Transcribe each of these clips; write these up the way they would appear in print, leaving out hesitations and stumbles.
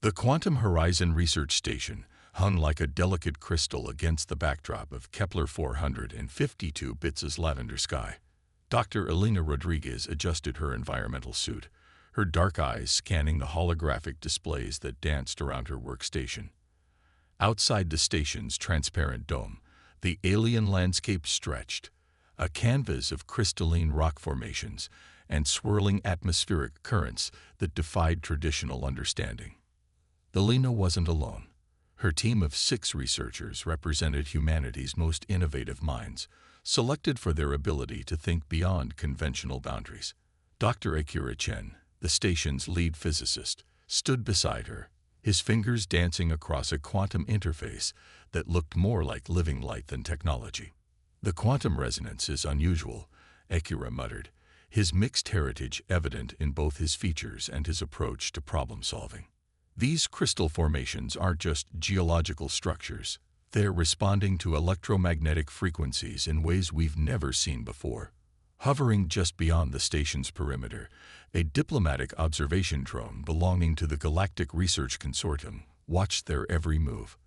The Quantum Horizon Research Station hung like a delicate crystal against the backdrop of Kepler 452 bits' lavender sky. Dr. Elena Rodriguez adjusted her environmental suit, her dark eyes scanning the holographic displays that danced around her workstation. Outside the station's transparent dome, the alien landscape stretched, a canvas of crystalline rock formations and swirling atmospheric currents that defied traditional understanding. Elena wasn't alone. Her team of 6 researchers represented humanity's most innovative minds, selected for their ability to think beyond conventional boundaries. Dr. Akira Chen, the station's lead physicist, stood beside her, his fingers dancing across a quantum interface that looked more like living light than technology. "The quantum resonance is unusual," Akira muttered, his mixed heritage evident in both his features and his approach to problem-solving. "These crystal formations aren't just geological structures. They're responding to electromagnetic frequencies in ways we've never seen before." Hovering just beyond the station's perimeter, a diplomatic observation drone belonging to the Galactic Research Consortium watched their every move.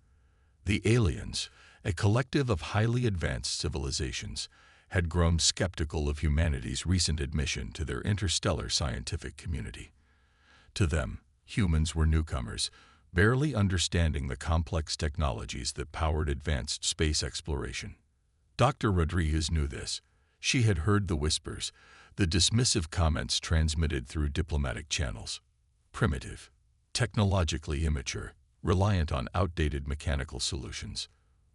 The aliens, a collective of highly advanced civilizations, had grown skeptical of humanity's recent admission to their interstellar scientific community. To them, humans were newcomers, barely understanding the complex technologies that powered advanced space exploration. Dr. Rodriguez knew this. She had heard the whispers, the dismissive comments transmitted through diplomatic channels. Primitive, technologically immature, reliant on outdated mechanical solutions.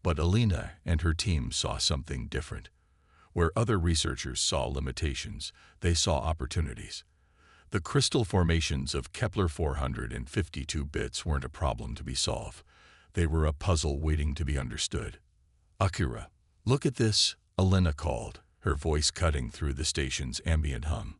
But Elena and her team saw something different. Where other researchers saw limitations, they saw opportunities. The crystal formations of Kepler 452 bits weren't a problem to be solved. They were a puzzle waiting to be understood. "Akira, look at this," Elena called, her voice cutting through the station's ambient hum.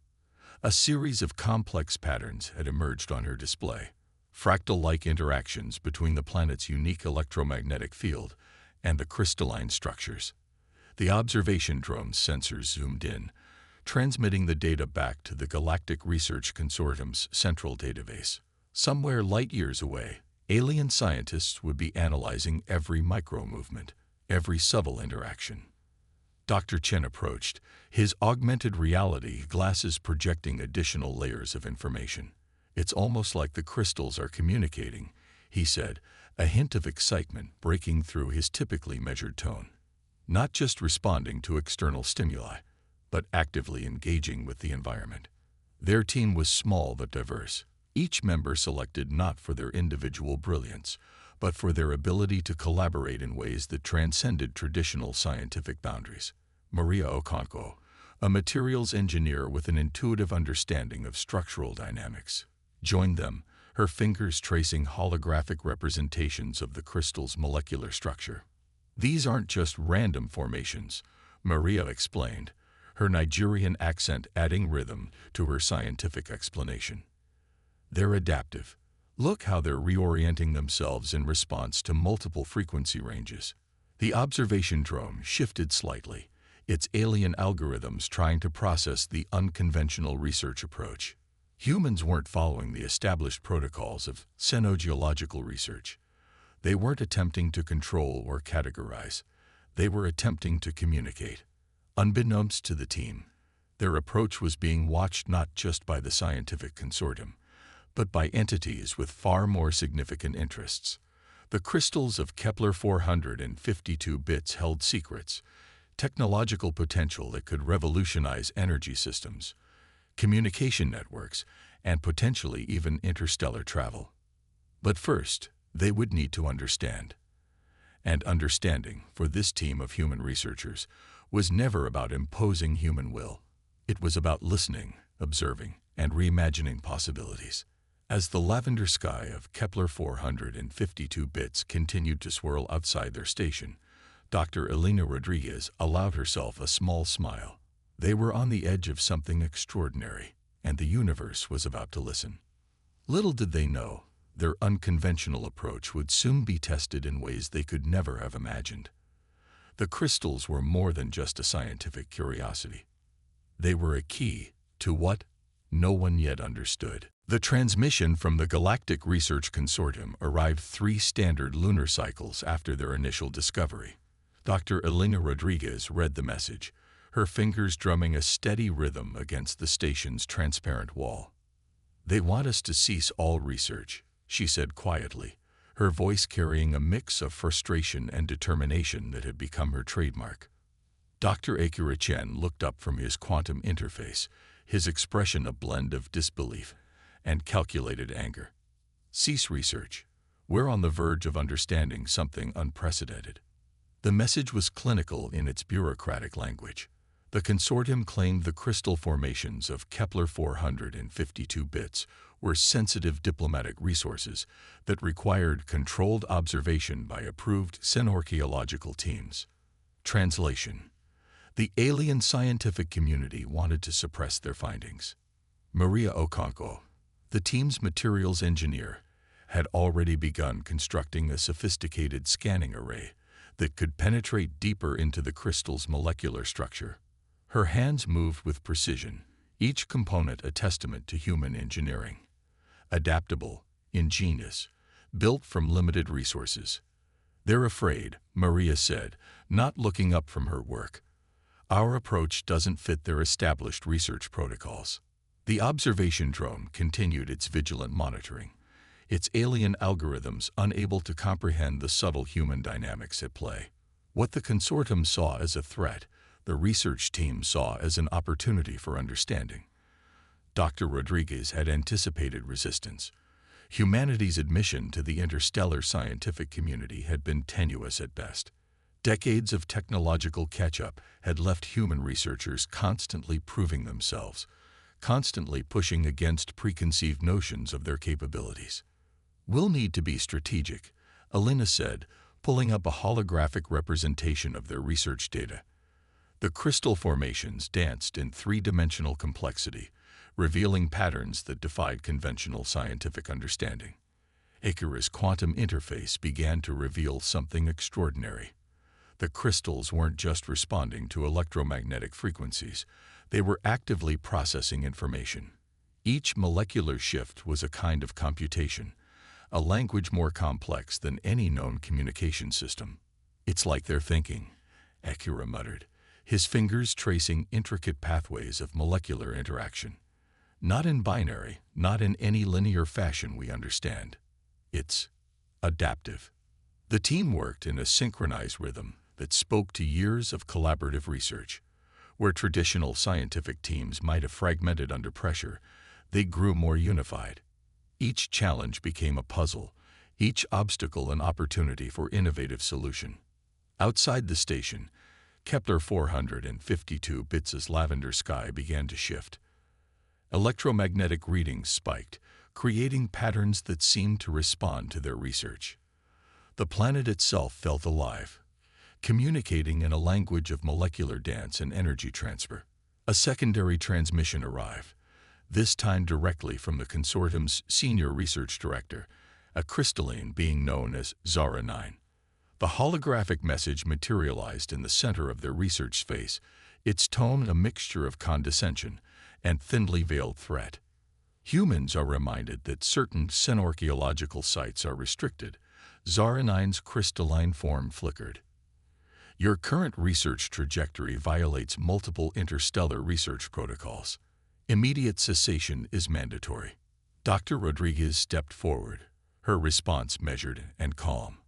A series of complex patterns had emerged on her display, fractal-like interactions between the planet's unique electromagnetic field and the crystalline structures. The observation drone's sensors zoomed in, transmitting the data back to the Galactic Research Consortium's central database. Somewhere light-years away, alien scientists would be analyzing every micro-movement, every subtle interaction. Dr. Chen approached, his augmented reality glasses projecting additional layers of information. "It's almost like the crystals are communicating," he said, a hint of excitement breaking through his typically measured tone. "Not just responding to external stimuli, but actively engaging with the environment." Their team was small but diverse, each member selected not for their individual brilliance, but for their ability to collaborate in ways that transcended traditional scientific boundaries. Maria Okonkwo, a materials engineer with an intuitive understanding of structural dynamics, joined them, her fingers tracing holographic representations of the crystal's molecular structure. "These aren't just random formations," Maria explained, her Nigerian accent adding rhythm to her scientific explanation. "They're adaptive. Look how they're reorienting themselves in response to multiple frequency ranges." The observation drone shifted slightly, its alien algorithms trying to process the unconventional research approach. Humans weren't following the established protocols of xenogeological research. They weren't attempting to control or categorize. They were attempting to communicate. Unbeknownst to the team, their approach was being watched not just by the scientific consortium, but by entities with far more significant interests. The crystals of Kepler 452 bits held secrets, technological potential that could revolutionize energy systems, communication networks, and potentially even interstellar travel. But first, they would need to understand. And understanding, for this team of human researchers, was never about imposing human will. It was about listening, observing, and reimagining possibilities. As the lavender sky of Kepler 452 bits continued to swirl outside their station, Dr. Elena Rodriguez allowed herself a small smile. They were on the edge of something extraordinary, and the universe was about to listen. Little did they know, their unconventional approach would soon be tested in ways they could never have imagined. The crystals were more than just a scientific curiosity. They were a key to what no one yet understood. The transmission from the Galactic Research Consortium arrived 3 standard lunar cycles after their initial discovery. Dr. Elena Rodriguez read the message, her fingers drumming a steady rhythm against the station's transparent wall. "They want us to cease all research," she said quietly, her voice carrying a mix of frustration and determination that had become her trademark. Dr. Akira Chen looked up from his quantum interface, his expression a blend of disbelief and calculated anger. "Cease research. We're on the verge of understanding something unprecedented." The message was clinical in its bureaucratic language. The consortium claimed the crystal formations of Kepler 452 bits were sensitive diplomatic resources that required controlled observation by approved xenorchaeological teams. Translation: the alien scientific community wanted to suppress their findings. Maria Okonkwo, the team's materials engineer, had already begun constructing a sophisticated scanning array that could penetrate deeper into the crystal's molecular structure. Her hands moved with precision, each component a testament to human engineering. Adaptable, ingenious, built from limited resources. "They're afraid," Maria said, not looking up from her work. "Our approach doesn't fit their established research protocols." The observation drone continued its vigilant monitoring, its alien algorithms unable to comprehend the subtle human dynamics at play. What the consortium saw as a threat, the research team saw as an opportunity for understanding. Dr. Rodriguez had anticipated resistance. Humanity's admission to the interstellar scientific community had been tenuous at best. Decades of technological catch-up had left human researchers constantly proving themselves, constantly pushing against preconceived notions of their capabilities. "We'll need to be strategic," Elena said, pulling up a holographic representation of their research data. The crystal formations danced in 3-dimensional complexity, revealing patterns that defied conventional scientific understanding. Akira's quantum interface began to reveal something extraordinary. The crystals weren't just responding to electromagnetic frequencies, they were actively processing information. Each molecular shift was a kind of computation, a language more complex than any known communication system. "It's like they're thinking," Akira muttered, his fingers tracing intricate pathways of molecular interaction. "Not in binary, not in any linear fashion we understand. It's adaptive." The team worked in a synchronized rhythm that spoke to years of collaborative research. Where traditional scientific teams might have fragmented under pressure, they grew more unified. Each challenge became a puzzle, each obstacle an opportunity for innovative solution. Outside the station, Kepler 452 bits' lavender sky began to shift. Electromagnetic readings spiked, creating patterns that seemed to respond to their research. The planet itself felt alive, communicating in a language of molecular dance and energy transfer. A secondary transmission arrived, this time directly from the consortium's senior research director, a crystalline being known as Zara 9. The holographic message materialized in the center of their research space, its tone a mixture of condescension and thinly veiled threat. "Humans are reminded that certain xenorchaeological sites are restricted." Zara 9's crystalline form flickered. "Your current research trajectory violates multiple interstellar research protocols. Immediate cessation is mandatory." Dr. Rodriguez stepped forward, her response measured and calm.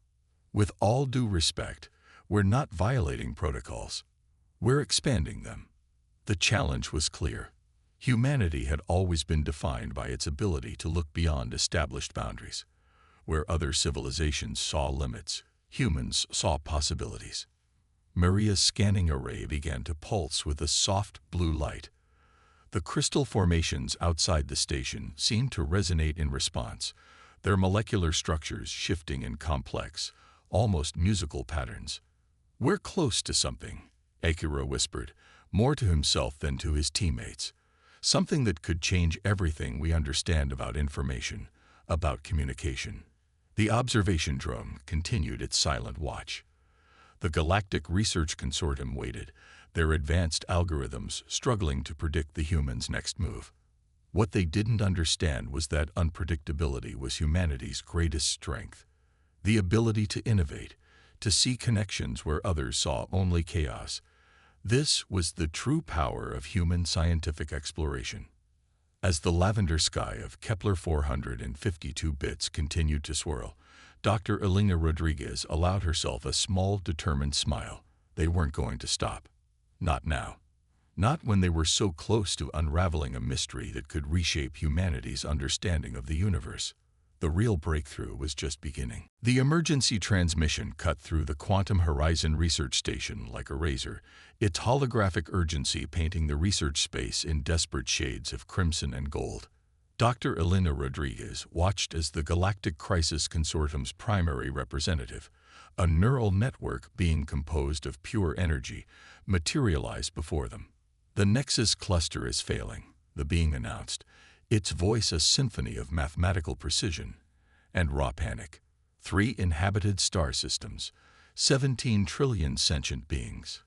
"With all due respect, we're not violating protocols. We're expanding them." The challenge was clear. Humanity had always been defined by its ability to look beyond established boundaries. Where other civilizations saw limits, humans saw possibilities. Maria's scanning array began to pulse with a soft blue light. The crystal formations outside the station seemed to resonate in response, their molecular structures shifting in complex, almost musical patterns. "We're close to something," Akira whispered, more to himself than to his teammates. "Something that could change everything we understand about information, about communication." The observation drone continued its silent watch. The Galactic Research Consortium waited, their advanced algorithms struggling to predict the humans' next move. What they didn't understand was that unpredictability was humanity's greatest strength. The ability to innovate, to see connections where others saw only chaos. This was the true power of human scientific exploration. As the lavender sky of Kepler 452 bits continued to swirl, Dr. Elena Rodriguez allowed herself a small, determined smile. They weren't going to stop. Not now. Not when they were so close to unraveling a mystery that could reshape humanity's understanding of the universe. The real breakthrough was just beginning. The emergency transmission cut through the Quantum Horizon Research Station like a razor, its holographic urgency painting the research space in desperate shades of crimson and gold. Dr. Elena Rodriguez watched as the Galactic Crisis Consortium's primary representative, a neural network being composed of pure energy, materialized before them. The Nexus cluster is failing, the being announced, its voice a symphony of mathematical precision and raw panic. 3 inhabited star systems, 17 trillion sentient beings.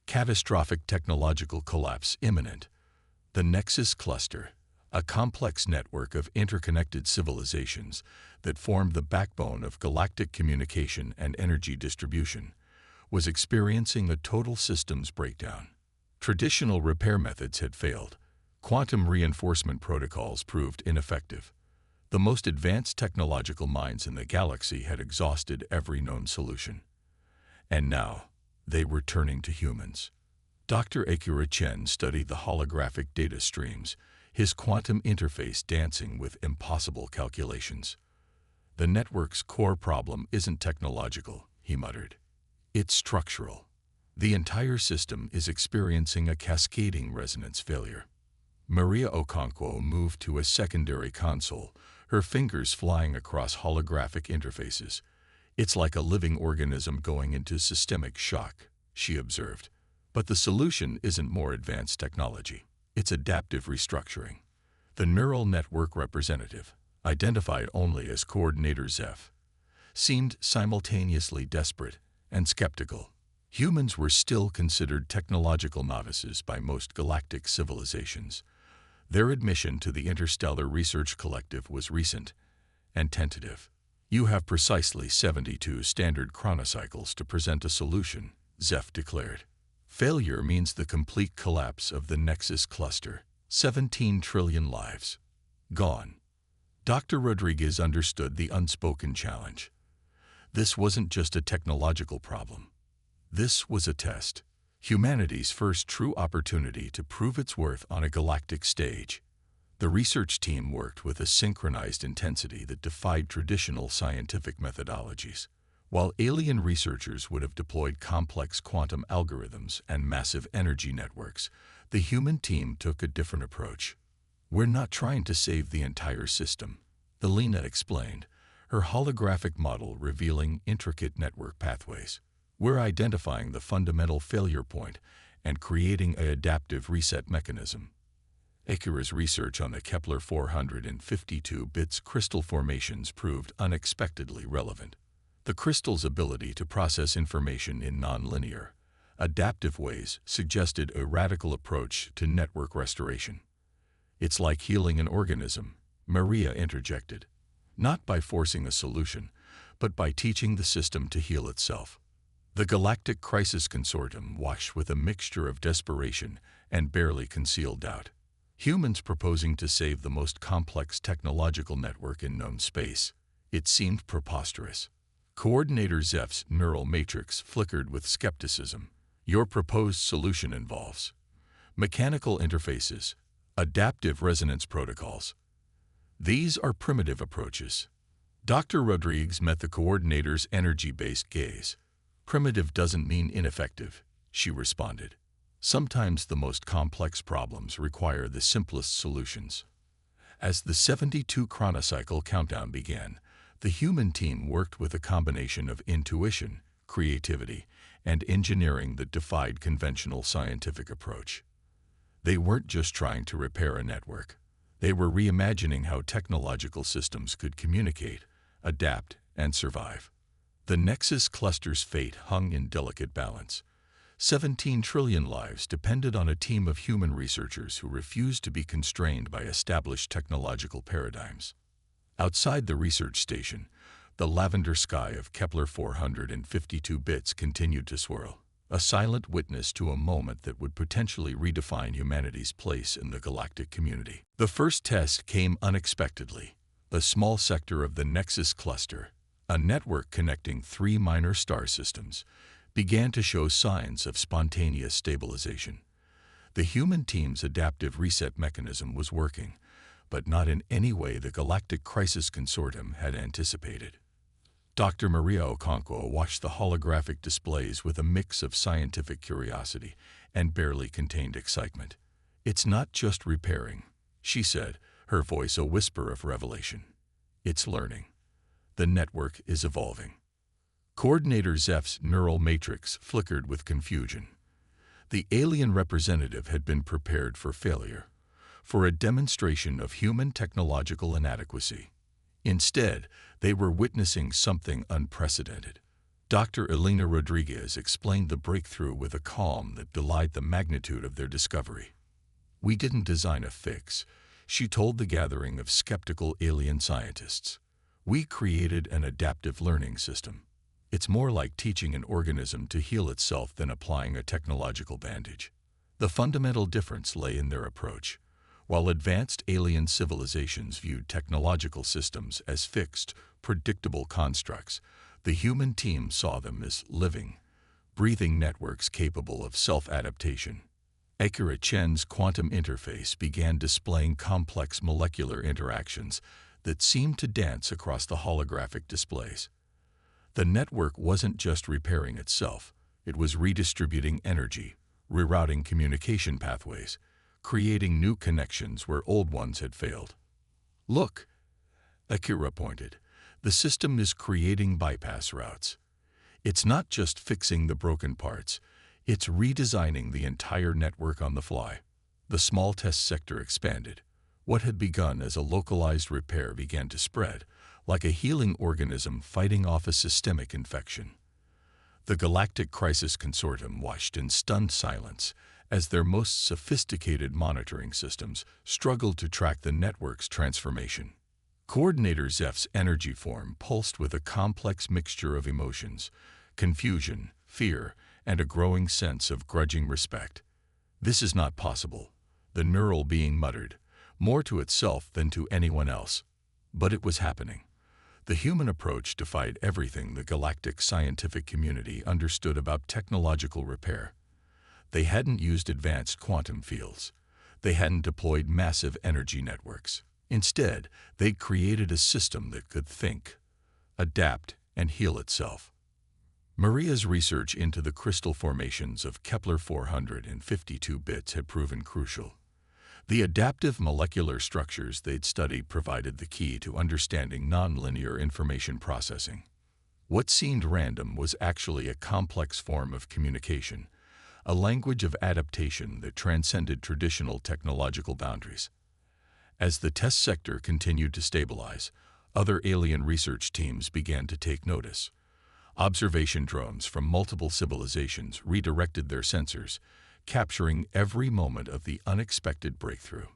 Catastrophic technological collapse imminent. The Nexus cluster, a complex network of interconnected civilizations that formed the backbone of galactic communication and energy distribution, was experiencing a total systems breakdown. Traditional repair methods had failed. Quantum reinforcement protocols proved ineffective. The most advanced technological minds in the galaxy had exhausted every known solution. And now, they were turning to humans. Dr. Akira Chen studied the holographic data streams, his quantum interface dancing with impossible calculations. The network's core problem isn't technological, he muttered. It's structural. The entire system is experiencing a cascading resonance failure. Maria Okonkwo moved to a secondary console, her fingers flying across holographic interfaces. It's like a living organism going into systemic shock, she observed. But the solution isn't more advanced technology. It's adaptive restructuring. The neural network representative, identified only as Coordinator Zeph, seemed simultaneously desperate and skeptical. Humans were still considered technological novices by most galactic civilizations. Their admission to the Interstellar Research Collective was recent and tentative. You have precisely 72 standard chronocycles to present a solution, Zeph declared. Failure means the complete collapse of the Nexus cluster. 17 trillion lives. Gone. Dr. Rodriguez understood the unspoken challenge. This wasn't just a technological problem. This was a test. Humanity's first true opportunity to prove its worth on a galactic stage. The research team worked with a synchronized intensity that defied traditional scientific methodologies. While alien researchers would have deployed complex quantum algorithms and massive energy networks, the human team took a different approach. We're not trying to save the entire system, Elena explained, her holographic model revealing intricate network pathways. We're identifying the fundamental failure point and creating an adaptive reset mechanism. Akira's research on the Kepler 452 bits crystal formations proved unexpectedly relevant. The crystal's ability to process information in nonlinear, adaptive ways suggested a radical approach to network restoration. It's like healing an organism, Maria interjected. Not by forcing a solution, but by teaching the system to heal itself. The Galactic Crisis Consortium watched with a mixture of desperation and barely concealed doubt. Humans proposing to save the most complex technological network in known space. It seemed preposterous. Coordinator Zeph's neural matrix flickered with skepticism. Your proposed solution involves mechanical interfaces, adaptive resonance protocols. These are primitive approaches. Dr. Rodriguez met the coordinator's energy-based gaze. Primitive doesn't mean ineffective, she responded. Sometimes the most complex problems require the simplest solutions. As the 72 chronocycle countdown began, the human team worked with a combination of intuition, creativity, and engineering that defied conventional scientific approach. They weren't just trying to repair a network. They were reimagining how technological systems could communicate, adapt, and survive. The Nexus cluster's fate hung in delicate balance. 17 trillion lives depended on a team of human researchers who refused to be constrained by established technological paradigms. Outside the research station, the lavender sky of Kepler 452 bits continued to swirl, a silent witness to a moment that would potentially redefine humanity's place in the galactic community. The first test came unexpectedly. A small sector of the Nexus cluster, a network connecting 3 minor star systems, began to show signs of spontaneous stabilization. The human team's adaptive reset mechanism was working, but not in any way the Galactic Crisis Consortium had anticipated. Dr. Maria Okonkwo watched the holographic displays with a mix of scientific curiosity and barely contained excitement. "It's not just repairing," she said, her voice a whisper of revelation. "It's learning. The network is evolving." Coordinator Zeph's neural matrix flickered with confusion. The alien representative had been prepared for failure, for a demonstration of human technological inadequacy. Instead, they were witnessing something unprecedented. Dr. Elena Rodriguez explained the breakthrough with a calm that belied the magnitude of their discovery. "We didn't design a fix," she told the gathering of skeptical alien scientists. "We created an adaptive learning system. It's more like teaching an organism to heal itself than applying a technological bandage." The fundamental difference lay in their approach. While advanced alien civilizations viewed technological systems as fixed, predictable constructs, the human team saw them as living, breathing networks capable of self-adaptation. Akira Chen's quantum interface began displaying complex molecular interactions that seemed to dance across the holographic displays. The network wasn't just repairing itself, it was redistributing energy, rerouting communication pathways, creating new connections where old ones had failed. "Look," Akira pointed, "the system is creating bypass routes. It's not just fixing the broken parts, it's redesigning the entire network on the fly." The small test sector expanded. What had begun as a localized repair began to spread, like a healing organism fighting off a systemic infection. The Galactic Crisis Consortium watched in stunned silence as their most sophisticated monitoring systems struggled to track the network's transformation. Coordinator Zeph's energy form pulsed with a complex mixture of emotions: confusion, fear, and a growing sense of grudging respect. "This is not possible," the neural being muttered, more to itself than to anyone else. But it was happening. The human approach defied everything the galactic scientific community understood about technological repair. They hadn't used advanced quantum fields. They hadn't deployed massive energy networks. Instead, they'd created a system that could think, adapt, and heal itself. Maria's research into the crystal formations of Kepler 452 bits had proven crucial. The adaptive molecular structures they'd studied provided the key to understanding nonlinear information processing. What seemed random was actually a complex form of communication, a language of adaptation that transcended traditional technological boundaries. As the test sector continued to stabilize, other alien research teams began to take notice. Observation drones from multiple civilizations redirected their sensors, capturing every moment of the unexpected breakthrough.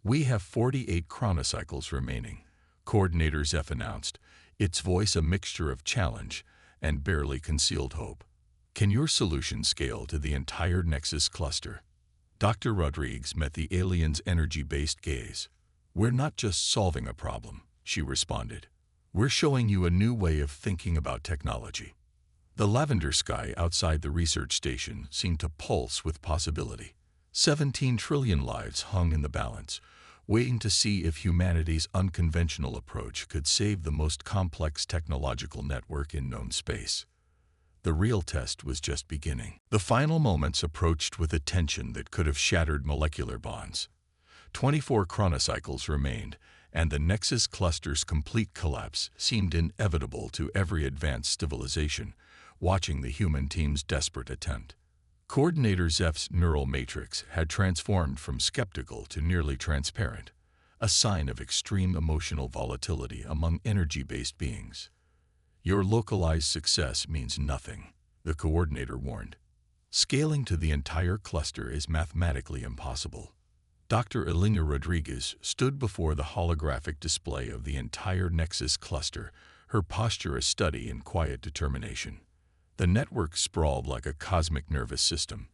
"We have 48 chronocycles remaining," Coordinator Zeph announced, its voice a mixture of challenge and barely concealed hope. "Can your solution scale to the entire Nexus cluster?" Dr. Rodriguez met the alien's energy-based gaze. "We're not just solving a problem," she responded. "We're showing you a new way of thinking about technology." The lavender sky outside the research station seemed to pulse with possibility. 17 trillion lives hung in the balance, waiting to see if humanity's unconventional approach could save the most complex technological network in known space. The real test was just beginning. The final moments approached with a tension that could have shattered molecular bonds. 24 chronocycles remained, and the Nexus cluster's complete collapse seemed inevitable to every advanced civilization, watching the human team's desperate attempt. Coordinator Zeph's neural matrix had transformed from skeptical to nearly transparent, a sign of extreme emotional volatility among energy-based beings. "Your localized success means nothing," the coordinator warned. Scaling to the entire cluster is mathematically impossible. Dr. Elena Rodriguez stood before the holographic display of the entire Nexus cluster, her posture a study in quiet determination. The network sprawled like a cosmic nervous system,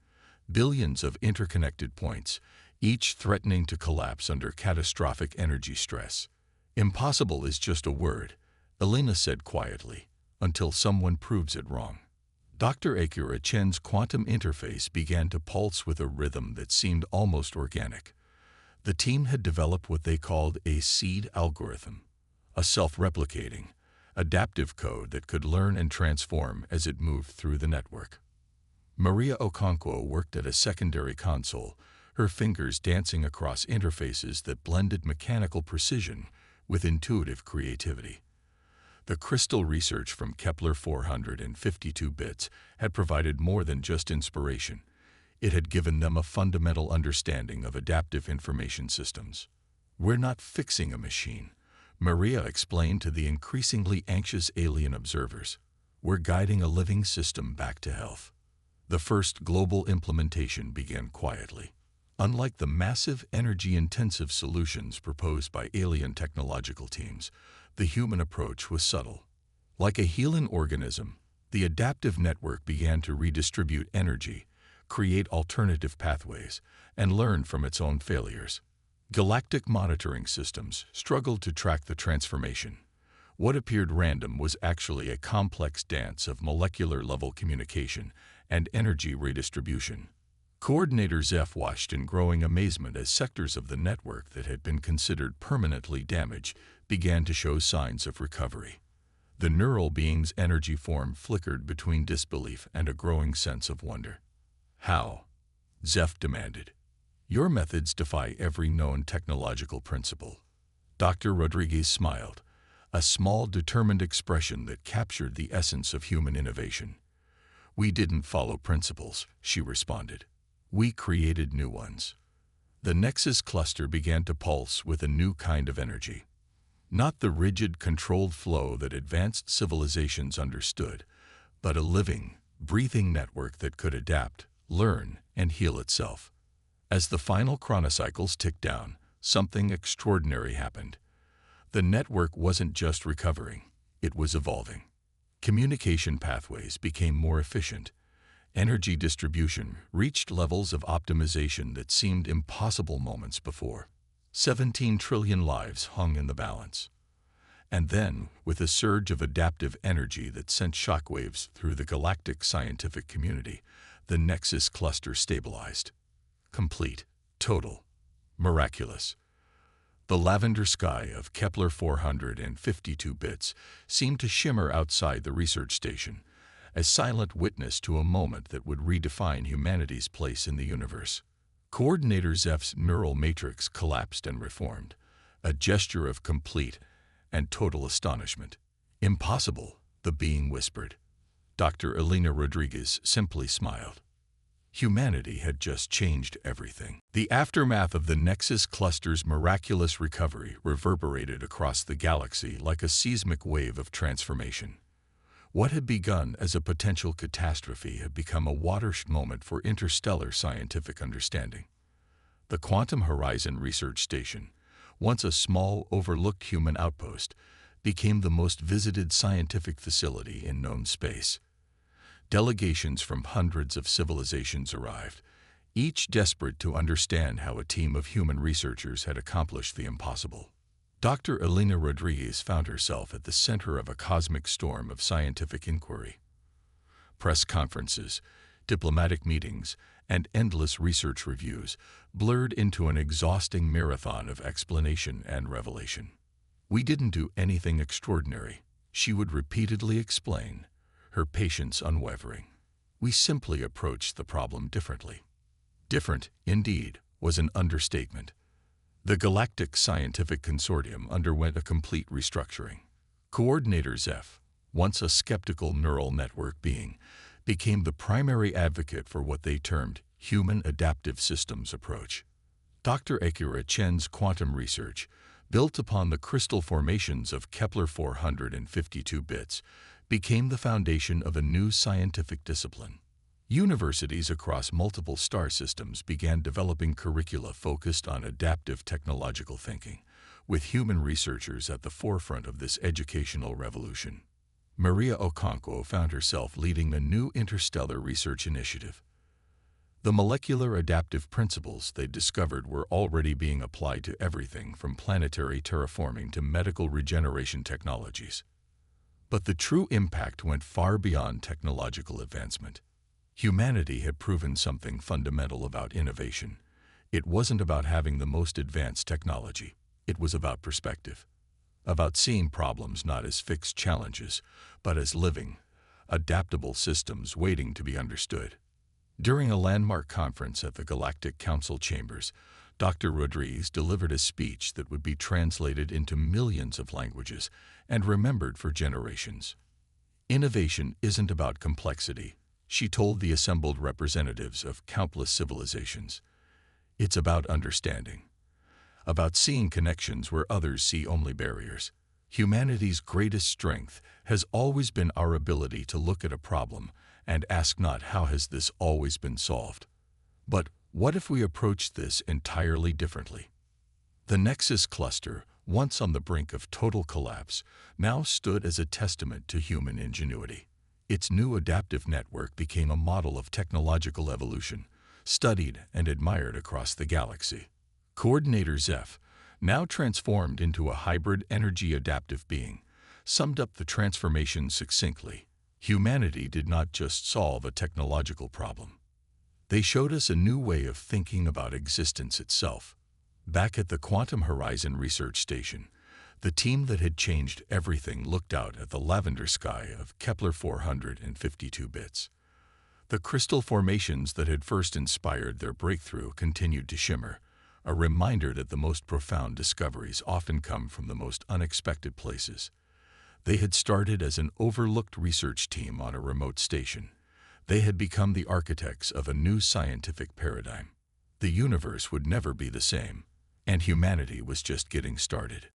billions of interconnected points, each threatening to collapse under catastrophic energy stress. Impossible is just a word, Elena said quietly, until someone proves it wrong. Dr. Akira Chen's quantum interface began to pulse with a rhythm that seemed almost organic. The team had developed what they called a seed algorithm, a self-replicating, adaptive code that could learn and transform as it moved through the network. Maria Okonkwo worked at a secondary console, her fingers dancing across interfaces that blended mechanical precision with intuitive creativity. The crystal research from Kepler 452 bits had provided more than just inspiration. It had given them a fundamental understanding of adaptive information systems. "We're not fixing a machine," Maria explained to the increasingly anxious alien observers. "We're guiding a living system back to health." The first global implementation began quietly. Unlike the massive, energy-intensive solutions proposed by alien technological teams, the human approach was subtle. Like a healing organism, the adaptive network began to redistribute energy, create alternative pathways, and learn from its own failures. Galactic monitoring systems struggled to track the transformation. What appeared random was actually a complex dance of molecular-level communication and energy redistribution. Coordinator Zeph watched in growing amazement as sectors of the network that had been considered permanently damaged began to show signs of recovery. The neural being's energy form flickered between disbelief and a growing sense of wonder. "How?" Zeph demanded. "Your methods defy every known technological principle." Dr. Rodriguez smiled, a small, determined expression that captured the essence of human innovation. "We didn't follow principles," she responded. "We created new ones." The Nexus cluster began to pulse with a new kind of energy. Not the rigid, controlled flow that advanced civilizations understood, but a living, breathing network that could adapt, learn, and heal itself. As the final chronocycles ticked down, something extraordinary happened. The network wasn't just recovering, it was evolving. Communication pathways became more efficient. Energy distribution reached levels of optimization that seemed impossible moments before. 17 trillion lives hung in the balance. And then, with a surge of adaptive energy that sent shockwaves through the galactic scientific community, the Nexus cluster stabilized. Complete, total, miraculous. The lavender sky of Kepler 452 bits seemed to shimmer outside the research station, a silent witness to a moment that would redefine humanity's place in the universe. Coordinator Zeph's neural matrix collapsed and reformed, a gesture of complete and total astonishment. "Impossible," the being whispered. Dr. Elena Rodriguez simply smiled. Humanity had just changed everything. The aftermath of the Nexus cluster's miraculous recovery reverberated across the galaxy like a seismic wave of transformation. What had begun as a potential catastrophe had become a watershed moment for interstellar scientific understanding. The Quantum Horizon Research Station, once a small, overlooked human outpost, became the most visited scientific facility in known space. Delegations from hundreds of civilizations arrived, each desperate to understand how a team of human researchers had accomplished the impossible. Dr. Elena Rodriguez found herself at the center of a cosmic storm of scientific inquiry. Press conferences, diplomatic meetings, and endless research reviews blurred into an exhausting marathon of explanation and revelation. "We didn't do anything extraordinary," she would repeatedly explain, her patience unwavering. "We simply approached the problem differently." Different, indeed, was an understatement. The Galactic Scientific Consortium underwent a complete restructuring. Coordinator Zeph, once a skeptical neural network being, became the primary advocate for what they termed human adaptive systems approach. Dr. Akira Chen's quantum research, built upon the crystal formations of Kepler 452 bits, became the foundation of a new scientific discipline. Universities across multiple star systems began developing curricula focused on adaptive technological thinking, with human researchers at the forefront of this educational revolution. Maria Okonkwo found herself leading a new interstellar research initiative. The molecular adaptive principles they discovered were already being applied to everything from planetary terraforming to medical regeneration technologies. But the true impact went far beyond technological advancement. Humanity had proven something fundamental about innovation. It wasn't about having the most advanced technology. It was about perspective, about seeing problems not as fixed challenges, but as living, adaptable systems waiting to be understood. During a landmark conference at the Galactic Council chambers, Dr. Rodriguez delivered a speech that would be translated into millions of languages and remembered for generations. Innovation isn't about complexity, she told the assembled representatives of countless civilizations. It's about understanding, about seeing connections where others see only barriers. Humanity's greatest strength has always been our ability to look at a problem and ask not how has this always been solved, but what if we approached this entirely differently? The Nexus cluster, once on the brink of total collapse, now stood as a testament to human ingenuity. Its new adaptive network became a model of technological evolution, studied and admired across the galaxy. Coordinator Zeph, now transformed into a hybrid energy adaptive being, summed up the transformation succinctly. Humanity did not just solve a technological problem. They showed us a new way of thinking about existence itself. Back at the Quantum Horizon Research Station, the team that had changed everything looked out at the lavender sky of Kepler 452 bits. The crystal formations that had first inspired their breakthrough continued to shimmer, a reminder that the most profound discoveries often come from the most unexpected places. They had started as an overlooked research team on a remote station. They had become the architects of a new scientific paradigm. The universe would never be the same, and humanity was just getting started.